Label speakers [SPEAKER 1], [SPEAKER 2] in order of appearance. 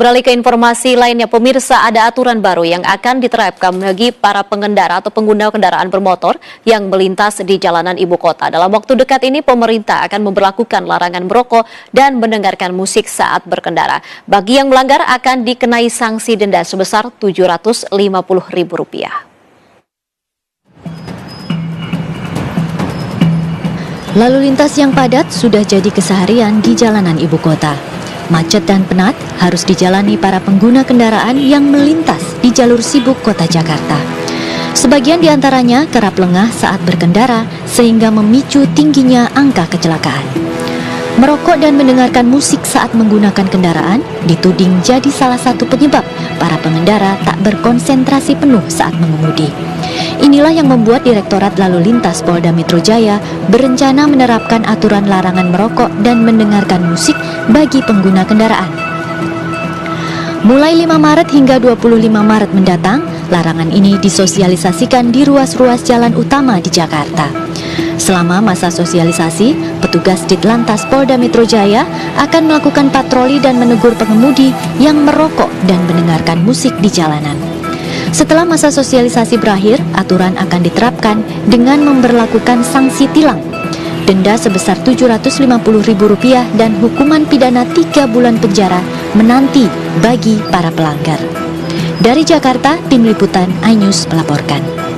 [SPEAKER 1] Beralih ke informasi lainnya, pemirsa, ada aturan baru yang akan diterapkan bagi para pengendara atau pengguna kendaraan bermotor yang melintas di jalanan ibu kota. Dalam waktu dekat ini, pemerintah akan memberlakukan larangan merokok dan mendengarkan musik saat berkendara. Bagi yang melanggar akan dikenai sanksi denda sebesar Rp750.000.
[SPEAKER 2] Lalu lintas yang padat sudah jadi keseharian di jalanan ibu kota. Macet dan penat harus dijalani para pengguna kendaraan yang melintas di jalur sibuk kota Jakarta. Sebagian di antaranya kerap lengah saat berkendara sehingga memicu tingginya angka kecelakaan. Merokok dan mendengarkan musik saat menggunakan kendaraan dituding jadi salah satu penyebab para pengendara tak berkonsentrasi penuh saat mengemudi. Inilah yang membuat Direktorat Lalu Lintas Polda Metro Jaya berencana menerapkan aturan larangan merokok dan mendengarkan musik bagi pengguna kendaraan. Mulai 5 Maret hingga 25 Maret mendatang, larangan ini disosialisasikan di ruas-ruas jalan utama di Jakarta. Selama masa sosialisasi, petugas Ditlantas Polda Metro Jaya akan melakukan patroli dan menegur pengemudi yang merokok dan mendengarkan musik di jalanan. Setelah masa sosialisasi berakhir, aturan akan diterapkan dengan memberlakukan sanksi tilang, denda sebesar Rp750.000 dan hukuman pidana 3 bulan penjara menanti bagi para pelanggar. Dari Jakarta, Tim Liputan iNews melaporkan.